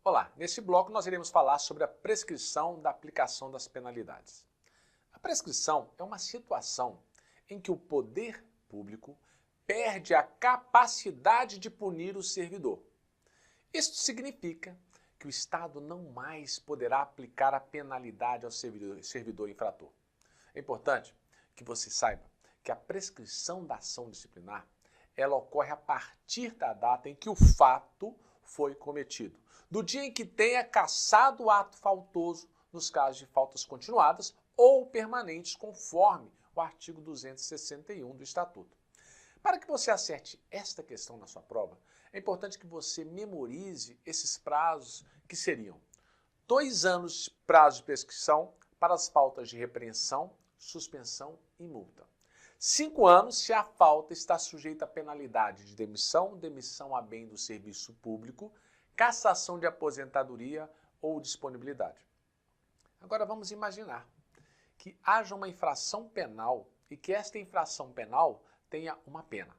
Olá, nesse bloco nós iremos falar sobre a prescrição da aplicação das penalidades. A prescrição é uma situação em que o poder público perde a capacidade de punir o servidor. Isto significa que o Estado não mais poderá aplicar a penalidade ao servidor infrator. É importante que você saiba que a prescrição da ação disciplinar ela ocorre a partir da data em que o fato foi cometido, do dia em que tenha cassado o ato faltoso nos casos de faltas continuadas ou permanentes, conforme o artigo 261 do Estatuto. Para que você acerte esta questão na sua prova, é importante que você memorize esses prazos que seriam 2 anos de prazo de prescrição para as faltas de repreensão, suspensão e multa. 5 anos se a falta está sujeita à penalidade de demissão, demissão a bem do serviço público, cassação de aposentadoria ou disponibilidade. Agora vamos imaginar que haja uma infração penal e que esta infração penal tenha uma pena.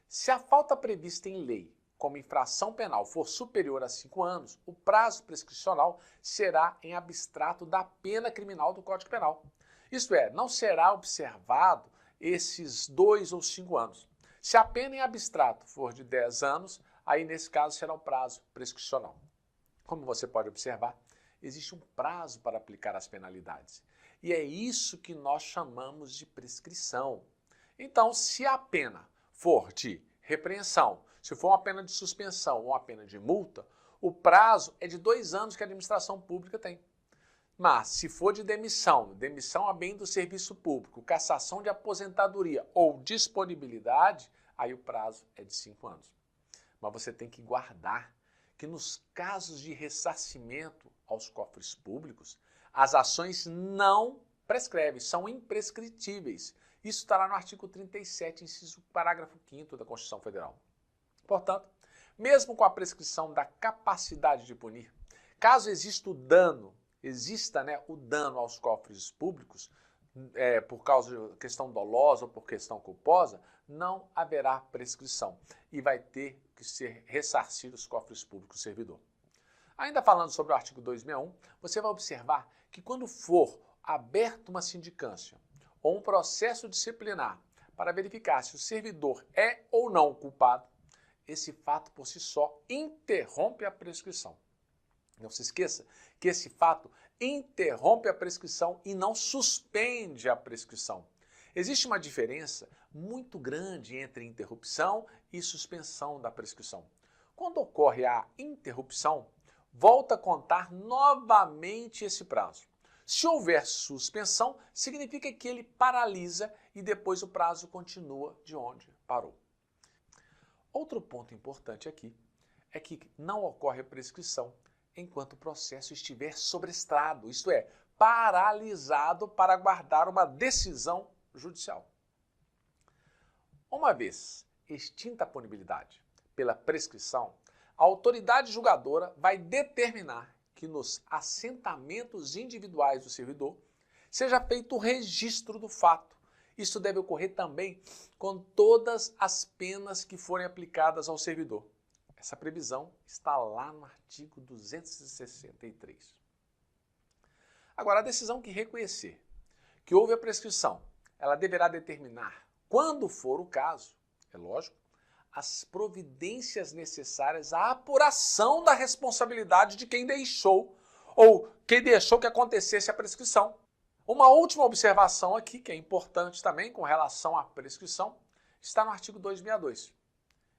Se a falta prevista em lei como infração penal for superior a 5 anos, o prazo prescricional será em abstrato da pena criminal do Código Penal. Isto é, não será observado esses 2 ou 5 anos. Se a pena em abstrato for de 10 anos, aí nesse caso será o prazo prescricional. Como você pode observar, existe um prazo para aplicar as penalidades. E é isso que nós chamamos de prescrição. Então, se a pena for de repreensão, se for uma pena de suspensão ou uma pena de multa, o prazo é de 2 anos que a administração pública tem. Mas, se for de demissão, demissão a bem do serviço público, cassação de aposentadoria ou disponibilidade, aí o prazo é de 5 anos. Mas você tem que guardar que nos casos de ressarcimento aos cofres públicos, as ações não prescrevem, são imprescritíveis. Isso está lá no artigo 37, inciso parágrafo 5º da Constituição Federal. Portanto, mesmo com a prescrição da capacidade de punir, caso exista o dano aos cofres públicos, por causa de questão dolosa ou por questão culposa, não haverá prescrição e vai ter que ser ressarcido os cofres públicos do servidor. Ainda falando sobre o artigo 261, você vai observar que quando for aberta uma sindicância ou um processo disciplinar para verificar se o servidor é ou não culpado, esse fato por si só interrompe a prescrição. Não se esqueça que esse fato interrompe a prescrição e não suspende a prescrição. Existe uma diferença muito grande entre interrupção e suspensão da prescrição. Quando ocorre a interrupção, volta a contar novamente esse prazo. Se houver suspensão, significa que ele paralisa e depois o prazo continua de onde parou. Outro ponto importante aqui é que não ocorre a prescrição enquanto o processo estiver sobrestrado, isto é, paralisado para aguardar uma decisão judicial. Uma vez extinta a punibilidade pela prescrição, a autoridade julgadora vai determinar que nos assentamentos individuais do servidor seja feito o registro do fato. Isso deve ocorrer também com todas as penas que forem aplicadas ao servidor. Essa previsão está lá no artigo 263. Agora, a decisão que reconhecer que houve a prescrição, ela deverá determinar, quando for o caso, é lógico, as providências necessárias à apuração da responsabilidade de quem deixou ou quem deixou que acontecesse a prescrição. Uma última observação aqui, que é importante também com relação à prescrição, está no artigo 262,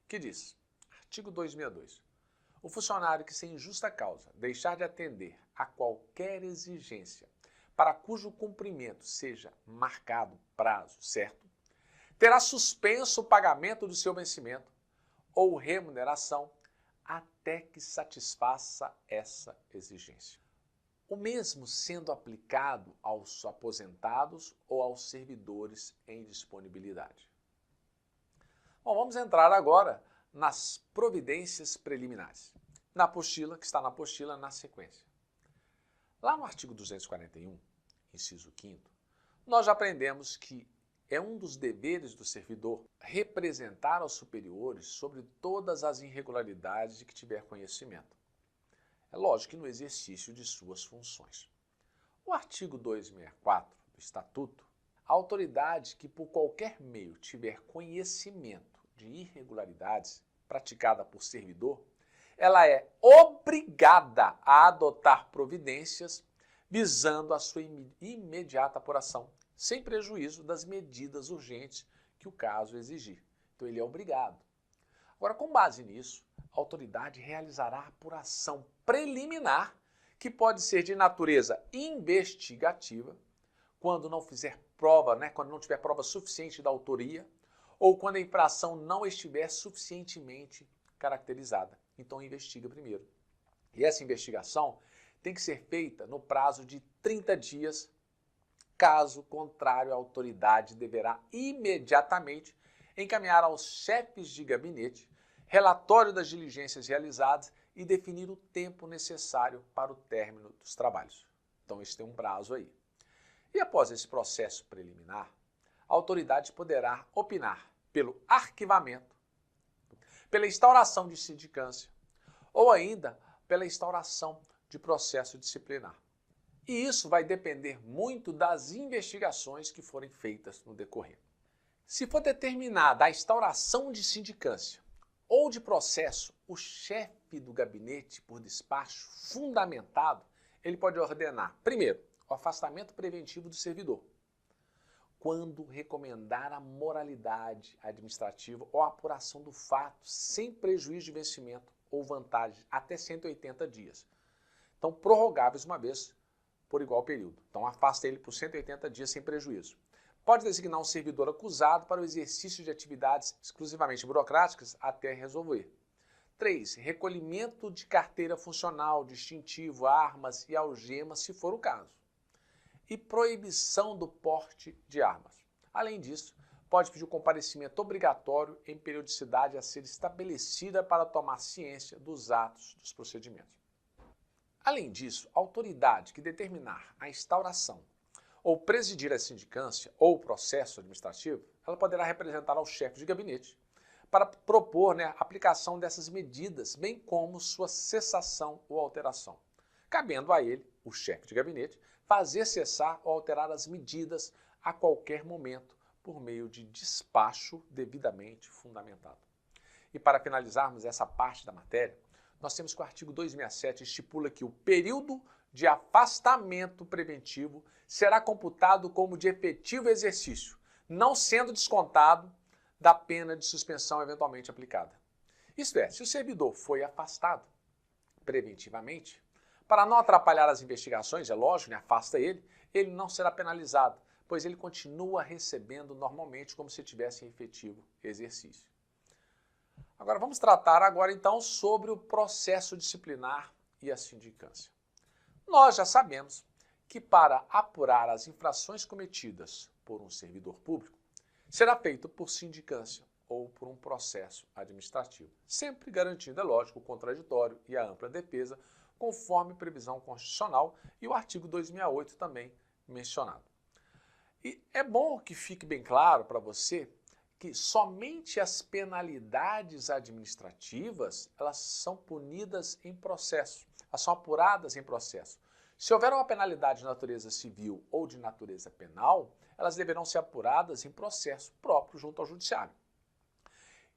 que diz: artigo 262. O funcionário que sem justa causa deixar de atender a qualquer exigência para cujo cumprimento seja marcado prazo certo, terá suspenso o pagamento do seu vencimento ou remuneração até que satisfaça essa exigência. O mesmo sendo aplicado aos aposentados ou aos servidores em disponibilidade. Bom, vamos entrar agora nas providências preliminares, na apostila, que está na apostila na sequência. Lá no artigo 241, inciso 5º, nós já aprendemos que é um dos deveres do servidor representar aos superiores sobre todas as irregularidades de que tiver conhecimento. É lógico que no exercício de suas funções. O artigo 264 do Estatuto, a autoridade que por qualquer meio tiver conhecimento de irregularidades praticada por servidor, ela é obrigada a adotar providências visando a sua imediata apuração, sem prejuízo das medidas urgentes que o caso exigir. Então ele é obrigado. Agora, com base nisso, a autoridade realizará a apuração preliminar, que pode ser de natureza investigativa, quando não fizer prova, quando não tiver prova suficiente da autoria, ou quando a infração não estiver suficientemente caracterizada. Então investiga primeiro. E essa investigação tem que ser feita no prazo de 30 dias. Caso contrário, a autoridade deverá imediatamente encaminhar aos chefes de gabinete relatório das diligências realizadas e definir o tempo necessário para o término dos trabalhos. Então, esse tem um prazo aí. E após esse processo preliminar, a autoridade poderá opinar pelo arquivamento, pela instauração de sindicância ou ainda pela instauração de processo disciplinar. E isso vai depender muito das investigações que forem feitas no decorrer. Se for determinada a instauração de sindicância ou de processo, o chefe do gabinete, por despacho fundamentado, ele pode ordenar, primeiro, o afastamento preventivo do servidor, quando recomendar a moralidade administrativa ou a apuração do fato sem prejuízo de vencimento ou vantagem até 180 dias. Então, prorrogáveis uma vez por igual período. Então, afasta ele por 180 dias sem prejuízo. Pode designar um servidor acusado para o exercício de atividades exclusivamente burocráticas até resolver. 3. Recolhimento de carteira funcional, distintivo, armas e algemas, se for o caso. E proibição do porte de armas. Além disso, pode pedir o comparecimento obrigatório em periodicidade a ser estabelecida para tomar ciência dos atos dos procedimentos. Além disso, a autoridade que determinar a instauração ou presidir a sindicância ou processo administrativo, ela poderá representar ao chefe de gabinete para propor a aplicação dessas medidas, bem como sua cessação ou alteração, cabendo a ele, o chefe de gabinete, fazer cessar ou alterar as medidas a qualquer momento por meio de despacho devidamente fundamentado. E para finalizarmos essa parte da matéria, nós temos que o artigo 267 estipula que o período de afastamento preventivo será computado como de efetivo exercício, não sendo descontado da pena de suspensão eventualmente aplicada. Isto é, se o servidor foi afastado preventivamente, para não atrapalhar as investigações, é lógico, afasta ele não será penalizado, pois ele continua recebendo normalmente como se tivesse em efetivo exercício. Agora vamos tratar então sobre o processo disciplinar e a sindicância. Nós já sabemos que para apurar as infrações cometidas por um servidor público, será feito por sindicância ou por um processo administrativo, sempre garantindo, é lógico, o contraditório e a ampla defesa, conforme previsão constitucional e o artigo 268 também mencionado. E é bom que fique bem claro para você que somente as penalidades administrativas, elas são punidas em processo, elas são apuradas em processo. Se houver uma penalidade de natureza civil ou de natureza penal, elas deverão ser apuradas em processo próprio junto ao judiciário.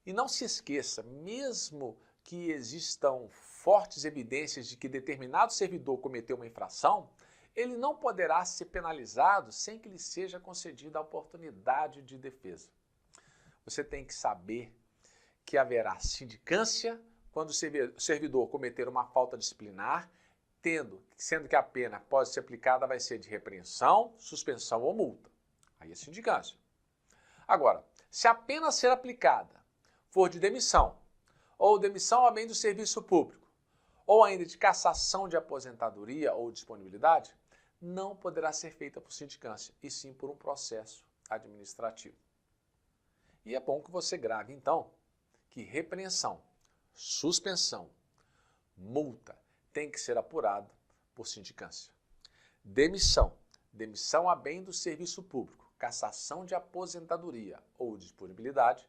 E não se esqueça, mesmo que existam fortes evidências de que determinado servidor cometeu uma infração, ele não poderá ser penalizado sem que lhe seja concedida a oportunidade de defesa. Você tem que saber que haverá sindicância quando o servidor cometer uma falta disciplinar, sendo que a pena pode ser aplicada vai ser de repreensão, suspensão ou multa. Aí é sindicância. Agora, se a pena a ser aplicada for de demissão, ou demissão a bem do serviço público, ou ainda de cassação de aposentadoria ou disponibilidade, não poderá ser feita por sindicância, e sim por um processo administrativo. E é bom que você grave, então, que repreensão, suspensão, multa tem que ser apurado por sindicância. Demissão a bem do serviço público, cassação de aposentadoria ou disponibilidade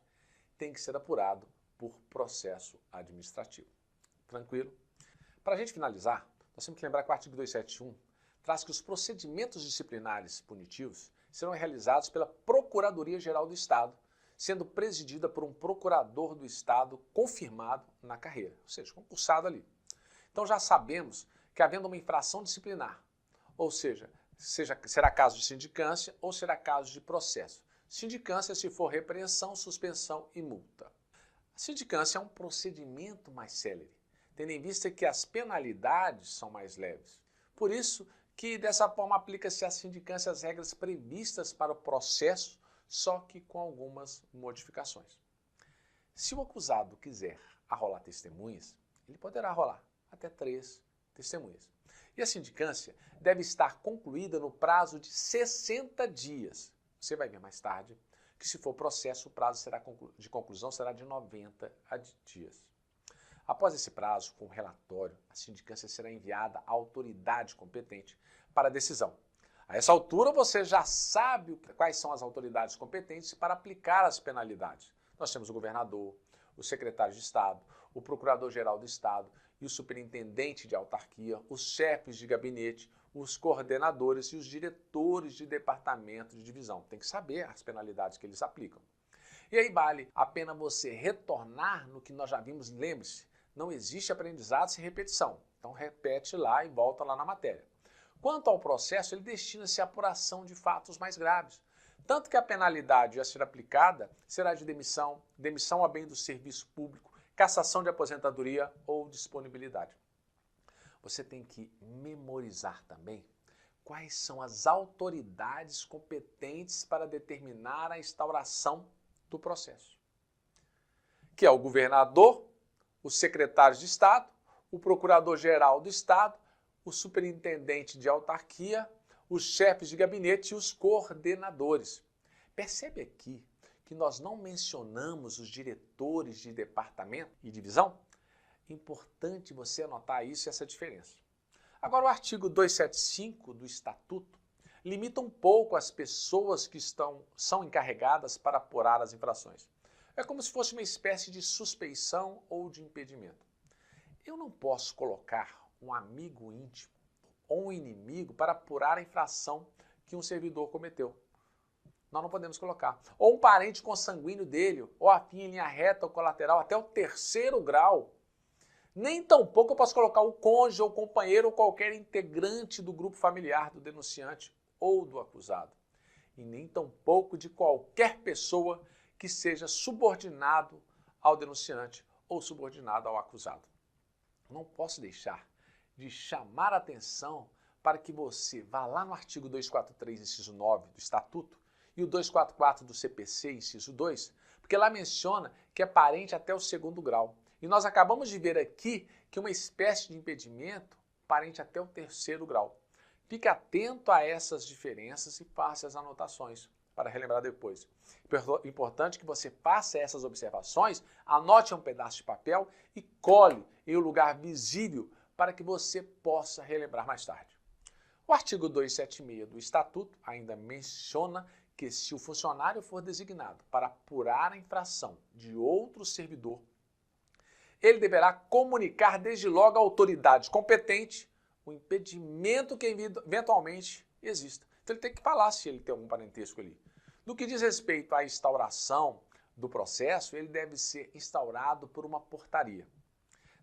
tem que ser apurado por processo administrativo. Tranquilo? Para a gente finalizar, nós temos que lembrar que o artigo 271 traz que os procedimentos disciplinares punitivos serão realizados pela Procuradoria-Geral do Estado, sendo presidida por um procurador do Estado confirmado na carreira, ou seja, concursado ali. Então já sabemos que havendo uma infração disciplinar, ou seja, será caso de sindicância ou será caso de processo. Sindicância se for repreensão, suspensão e multa. A sindicância é um procedimento mais célere, tendo em vista que as penalidades são mais leves. Por isso que dessa forma aplica-se à sindicância as regras previstas para o processo, só que com algumas modificações. Se o acusado quiser arrolar testemunhas, ele poderá arrolar até 3 testemunhas. E a sindicância deve estar concluída no prazo de 60 dias. Você vai ver mais tarde que, se for processo, o prazo de conclusão será de 90 dias. Após esse prazo, com o relatório, a sindicância será enviada à autoridade competente para a decisão. A essa altura, você já sabe quais são as autoridades competentes para aplicar as penalidades. Nós temos o governador, o secretário de Estado, o procurador-geral do Estado e o superintendente de autarquia, os chefes de gabinete, os coordenadores e os diretores de departamento de divisão. Tem que saber as penalidades que eles aplicam. E aí vale a pena você retornar no que nós já vimos. Lembre-se, não existe aprendizado sem repetição. Então repete lá e volta lá na matéria. Quanto ao processo, ele destina-se à apuração de fatos mais graves. Tanto que a penalidade a ser aplicada será de demissão, demissão a bem do serviço público, cassação de aposentadoria ou disponibilidade. Você tem que memorizar também quais são as autoridades competentes para determinar a instauração do processo, que é o governador, os secretários de Estado, o procurador-geral do Estado, o superintendente de autarquia, os chefes de gabinete e os coordenadores. Percebe aqui que nós não mencionamos os diretores de departamento e divisão? Importante você anotar isso e essa diferença. Agora, o artigo 275 do Estatuto limita um pouco as pessoas que são encarregadas para apurar as infrações. É como se fosse uma espécie de suspeição ou de impedimento. Eu não posso colocar um amigo íntimo ou um inimigo para apurar a infração que um servidor cometeu. Nós não podemos colocar. Ou um parente consanguíneo dele, ou afim em linha reta ou colateral, até o 3º grau. Nem tampouco eu posso colocar o cônjuge, ou companheiro, ou qualquer integrante do grupo familiar do denunciante ou do acusado. E nem tampouco de qualquer pessoa que seja subordinado ao denunciante ou subordinado ao acusado. Não posso deixar de chamar a atenção para que você vá lá no artigo 243, inciso 9 do Estatuto e o 244 do CPC, inciso 2, porque lá menciona que é parente até o 2º grau. E nós acabamos de ver aqui que uma espécie de impedimento, parente até o 3º grau. Fique atento a essas diferenças e faça as anotações para relembrar depois. Importante que você faça essas observações, anote um pedaço de papel e cole em um lugar visível para que você possa relembrar mais tarde. O artigo 276 do Estatuto ainda menciona que, se o funcionário for designado para apurar a infração de outro servidor, ele deverá comunicar desde logo à autoridade competente o impedimento que eventualmente exista. Então ele tem que falar se ele tem algum parentesco ali. No que diz respeito à instauração do processo, ele deve ser instaurado por uma portaria.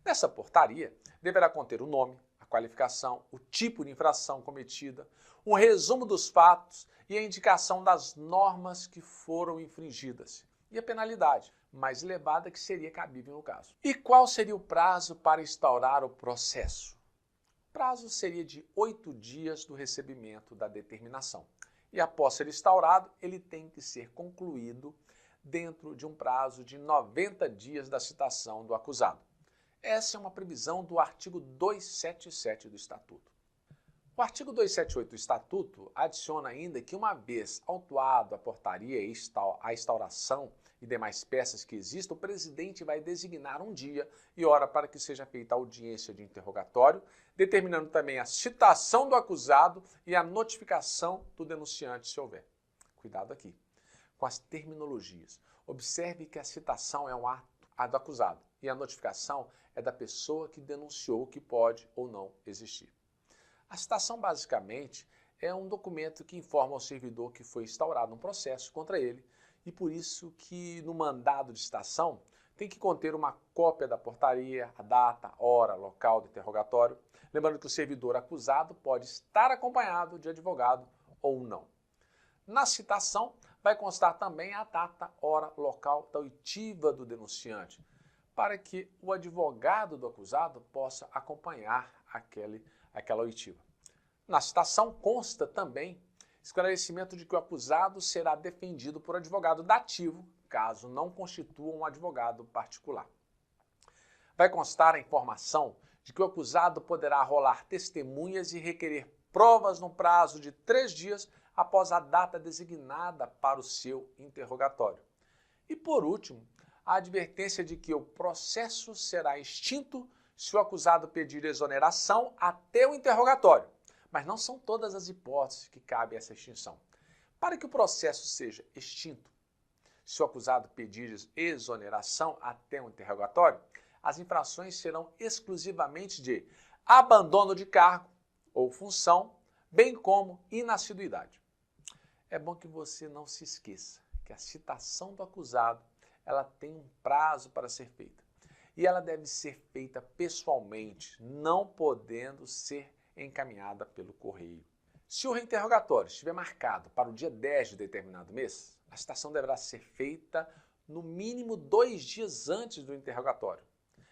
Nessa portaria, deverá conter o nome, a qualificação, o tipo de infração cometida, um resumo dos fatos e a indicação das normas que foram infringidas e a penalidade mais elevada que seria cabível no caso. E qual seria o prazo para instaurar o processo? O prazo seria de 8 dias do recebimento da determinação. E após ser instaurado, ele tem que ser concluído dentro de um prazo de 90 dias da citação do acusado. Essa é uma previsão do artigo 277 do Estatuto. O artigo 278 do Estatuto adiciona ainda que, uma vez autuado a portaria e a instauração e demais peças que existam, o presidente vai designar um dia e hora para que seja feita a audiência de interrogatório, determinando também a citação do acusado e a notificação do denunciante, se houver. Cuidado aqui com as terminologias. Observe que a citação é um ato do acusado e a notificação é da pessoa que denunciou que pode ou não existir. A citação, basicamente, é um documento que informa ao servidor que foi instaurado um processo contra ele e por isso que no mandado de citação tem que conter uma cópia da portaria, a data, hora, local do interrogatório, lembrando que o servidor acusado pode estar acompanhado de advogado ou não. Na citação vai constar também a data, hora, local da oitiva do denunciante, para que o advogado do acusado possa acompanhar aquela oitiva. Na citação consta também esclarecimento de que o acusado será defendido por advogado dativo, caso não constitua um advogado particular. Vai constar a informação de que o acusado poderá rolar testemunhas e requerer provas no prazo de 3 dias após a data designada para o seu interrogatório. E por último, a advertência de que o processo será extinto se o acusado pedir exoneração até o interrogatório. Mas não são todas as hipóteses que cabe essa extinção. Para que o processo seja extinto, se o acusado pedir exoneração até o interrogatório, as infrações serão exclusivamente de abandono de cargo ou função, bem como inassiduidade. É bom que você não se esqueça que a citação do acusado ela tem um prazo para ser feita. E ela deve ser feita pessoalmente, não podendo ser encaminhada pelo correio. Se o reinterrogatório estiver marcado para o dia 10 de determinado mês, a citação deverá ser feita no mínimo 2 dias antes do interrogatório.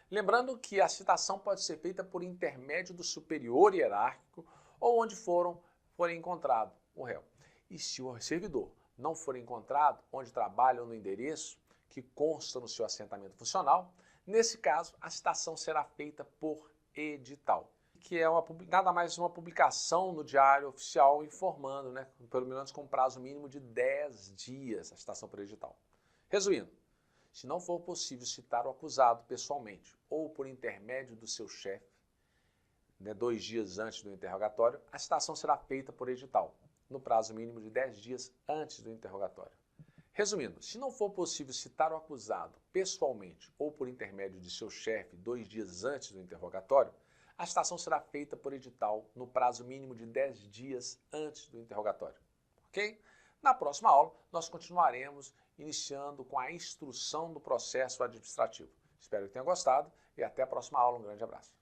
Lembrando que a citação pode ser feita por intermédio do superior hierárquico ou onde forem encontrado o réu. E se o servidor não for encontrado onde trabalha ou no endereço que consta no seu assentamento funcional, nesse caso a citação será feita por edital, que é nada mais uma publicação no Diário Oficial informando, pelo menos com prazo mínimo de 10 dias, a citação por edital. Resumindo, se não for possível citar o acusado pessoalmente ou por intermédio do seu chefe, 2 dias antes do interrogatório, a citação será feita por edital, no prazo mínimo de 10 dias antes do interrogatório. Resumindo, se não for possível citar o acusado pessoalmente ou por intermédio de seu chefe 2 dias antes do interrogatório, a citação será feita por edital no prazo mínimo de 10 dias antes do interrogatório. Ok? Na próxima aula, nós continuaremos iniciando com a instrução do processo administrativo. Espero que tenha gostado e até a próxima aula. Um grande abraço.